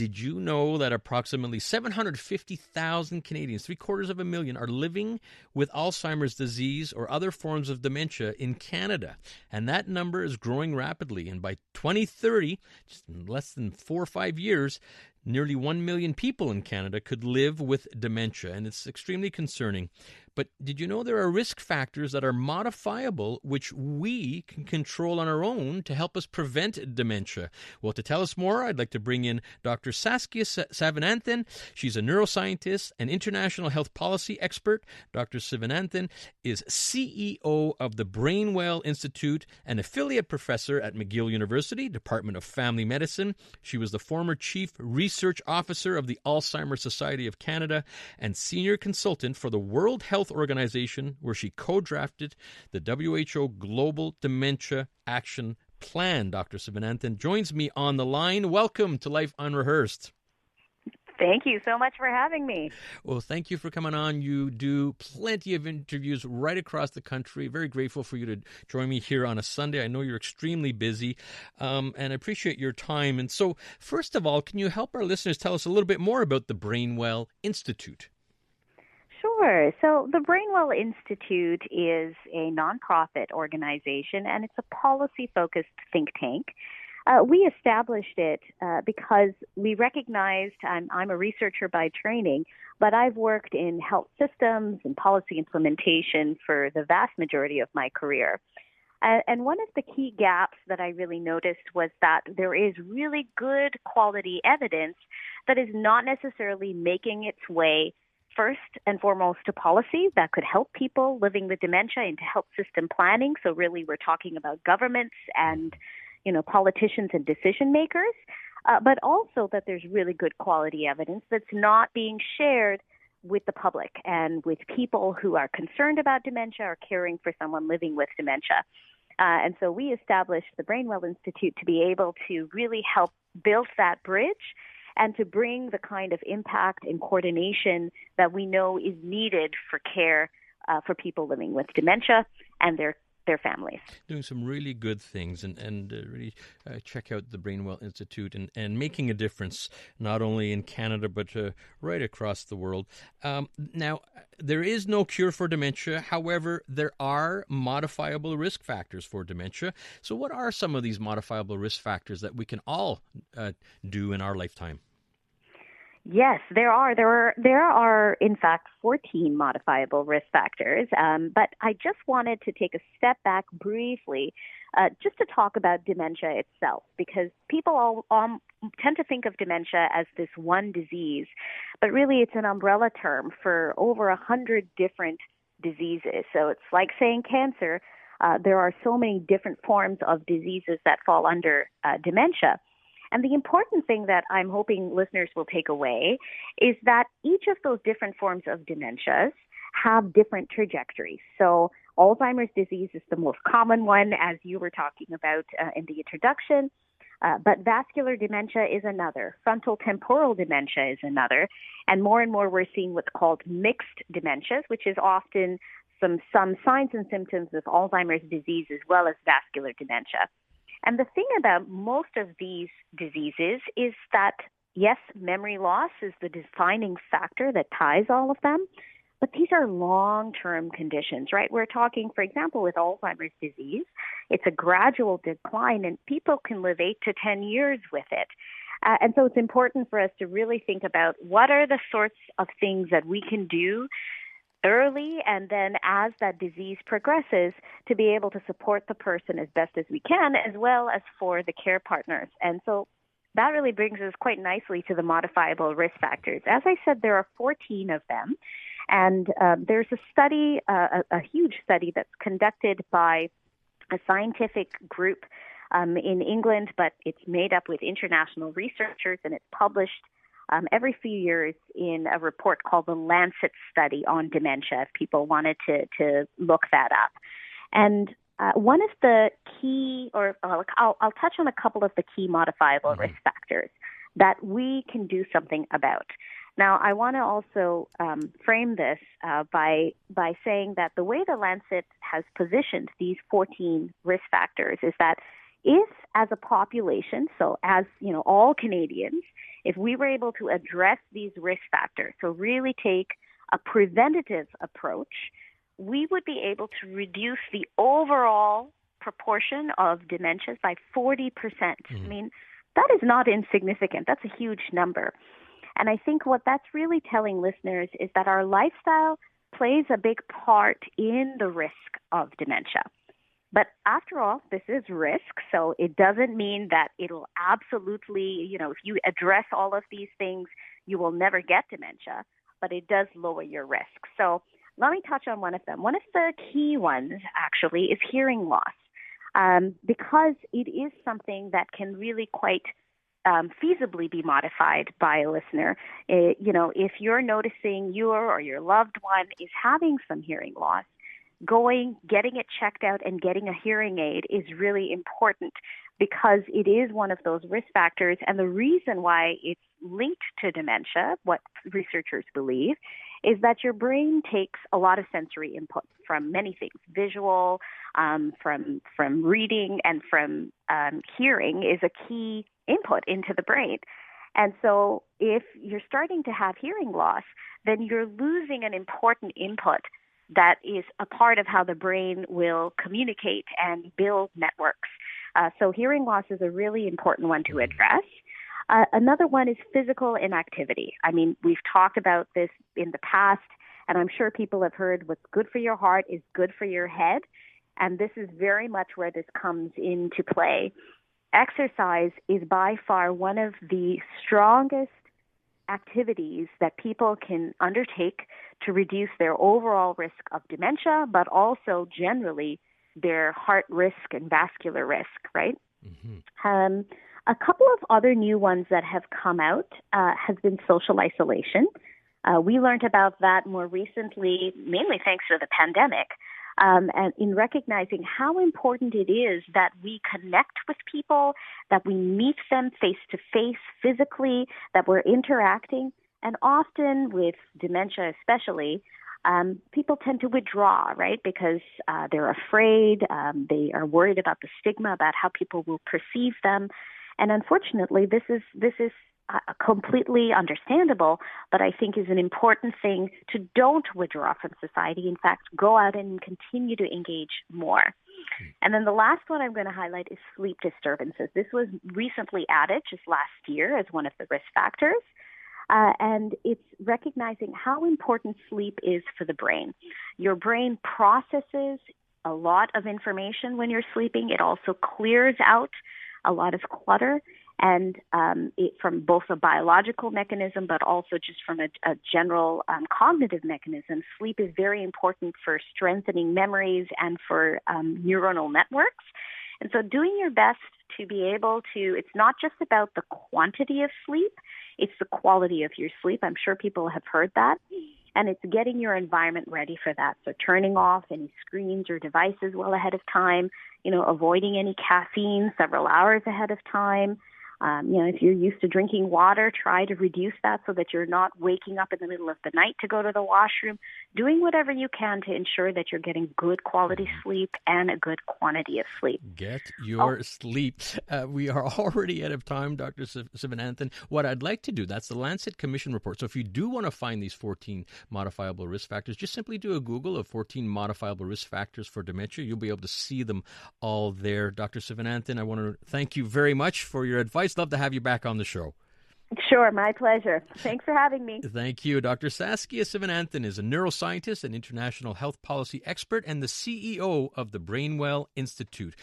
Did you know that approximately 750,000 Canadians, 750,000, are living with Alzheimer's disease or other forms of dementia in Canada? And that number is growing rapidly. And by 2030, just in less than 4 or 5 years, nearly 1 million people in Canada could live with dementia. And it's extremely concerning. But did you know there are risk factors that are modifiable, which we can control on our own to help us prevent dementia? Well, to tell us more, I'd like to bring in Dr. Saskia Sivananthan. She's a neuroscientist and international health policy expert. Dr. Sivananthan is CEO of the Brainwell Institute and affiliate professor at McGill University, Department of Family Medicine. She was the former chief research officer of the Alzheimer's Society of Canada and senior consultant for the World Health Organization, where she co-drafted the WHO Global Dementia Action Plan. Dr. Sivananthan joins me on the line. Welcome to Life Unrehearsed. Thank you so much for having me. Well, thank you for coming on. You do plenty of interviews right across the country. Very grateful for you to join me here on a Sunday. I know you're extremely busy, and I appreciate your time. And so, first of all, can you help our listeners tell us a little bit more about the Brainwell Institute? Sure. So the Brainwell Institute is a nonprofit organization, and it's a policy-focused think tank. We established it because we recognized I'm a researcher by training, but I've worked in health systems and policy implementation for the vast majority of my career. And one of the key gaps that I really noticed was that there is really good quality evidence that is not necessarily making its way first and foremost to policy that could help people living with dementia and to help system planning. So really we're talking about governments and, politicians and decision makers, but also that there's really good quality evidence that's not being shared with the public and with people who are concerned about dementia or caring for someone living with dementia. And so we established the Brainwell Institute to be able to really help build that bridge and to bring the kind of impact and coordination that we know is needed for care for people living with dementia and their families. Doing some really good things and really check out the Brainwell Institute and making a difference not only in Canada but right across the world. Now, there is no cure for dementia. However, there are modifiable risk factors for dementia. So what are some of these modifiable risk factors that we can all do in our lifetime? Yes, there are. There are, in fact, 14 modifiable risk factors. But I just wanted to take a step back briefly just to talk about dementia itself, because people all tend to think of dementia as this one disease, but really it's an umbrella term for over 100 different diseases. So it's like saying cancer. There are so many different forms of diseases that fall under dementia. And the important thing that I'm hoping listeners will take away is that each of those different forms of dementias have different trajectories. So Alzheimer's disease is the most common one, as you were talking about in the introduction. But vascular dementia is another. Frontotemporal dementia is another. And more we're seeing what's called mixed dementias, which is often some signs and symptoms of Alzheimer's disease as well as vascular dementia. And the thing about most of these diseases is that, yes, memory loss is the defining factor that ties all of them, but these are long-term conditions, right? We're talking, for example, with Alzheimer's disease, it's a gradual decline, and people can live 8 to 10 years with it. And so it's important for us to really think about what are the sorts of things that we can do early, and then as that disease progresses, to be able to support the person as best as we can, as well as for the care partners. And so that really brings us quite nicely to the modifiable risk factors. As I said, there are 14 of them. And there's a study, a huge study that's conducted by a scientific group in England, but it's made up with international researchers, and it's published every few years in a report called the Lancet Study on Dementia, if people wanted to look that up. And one of the key, I'll touch on a couple of the key modifiable risk factors that we can do something about. Now, I want to also frame this by saying that the way the Lancet has positioned these 14 risk factors is that if as a population, so as, all Canadians, if we were able to address these risk factors, so really take a preventative approach, we would be able to reduce the overall proportion of dementias by 40%. I mean, that is not insignificant. That's a huge number. And I think what that's really telling listeners is that our lifestyle plays a big part in the risk of dementia. But after all, this is risk, so it doesn't mean that it'll absolutely, if you address all of these things, you will never get dementia, but it does lower your risk. So let me touch on one of them. One of the key ones, actually, is hearing loss, because it is something that can really quite feasibly be modified by a listener. If you're noticing your or your loved one is having some hearing loss, getting it checked out and getting a hearing aid is really important because it is one of those risk factors. And the reason why it's linked to dementia, what researchers believe, is that your brain takes a lot of sensory input from many things. Visual, from reading, and from hearing is a key input into the brain. And so if you're starting to have hearing loss, then you're losing an important input that is a part of how the brain will communicate and build networks. So hearing loss is a really important one to address. Another one is physical inactivity. I mean, we've talked about this in the past, and I'm sure people have heard what's good for your heart is good for your head. And this is very much where this comes into play. Exercise is by far one of the strongest activities that people can undertake to reduce their overall risk of dementia, but also generally their heart risk and vascular risk, right? Mm-hmm. A couple of other new ones that have come out has been social isolation. We learned about that more recently, mainly thanks to the pandemic, and in recognizing how important it is that we connect with people, that we meet them face-to-face physically, that we're interacting. And often with dementia especially, people tend to withdraw, right, because they're afraid, they are worried about the stigma, about how people will perceive them. And unfortunately, this is completely understandable, but I think is an important thing to don't withdraw from society. In fact, go out and continue to engage more. And then the last one I'm going to highlight is sleep disturbances. This was recently added just last year as one of the risk factors. And it's recognizing how important sleep is for the brain. Your brain processes a lot of information when you're sleeping. It also clears out a lot of clutter, and from both a biological mechanism, but also just from a general cognitive mechanism. Sleep is very important for strengthening memories and for neuronal networks. And so doing your best to be able to, it's not just about the quantity of sleep, it's the quality of your sleep. I'm sure people have heard that. And it's getting your environment ready for that. So turning off any screens or devices well ahead of time, avoiding any caffeine several hours ahead of time. If you're used to drinking water, try to reduce that so that you're not waking up in the middle of the night to go to the washroom. Doing whatever you can to ensure that you're getting good quality sleep and a good quantity of sleep. Get your sleep. We are already out of time, Dr. Sivananthan. What I'd like to do, that's the Lancet Commission report. So if you do want to find these 14 modifiable risk factors, just simply do a Google of 14 modifiable risk factors for dementia. You'll be able to see them all there. Dr. Sivananthan, I want to thank you very much for your advice. Love to have you back on the show. Sure, my pleasure. Thanks for having me. Thank you. Dr. Saskia Sivananthan is a neuroscientist and international health policy expert and the CEO of the Brainwell Institute.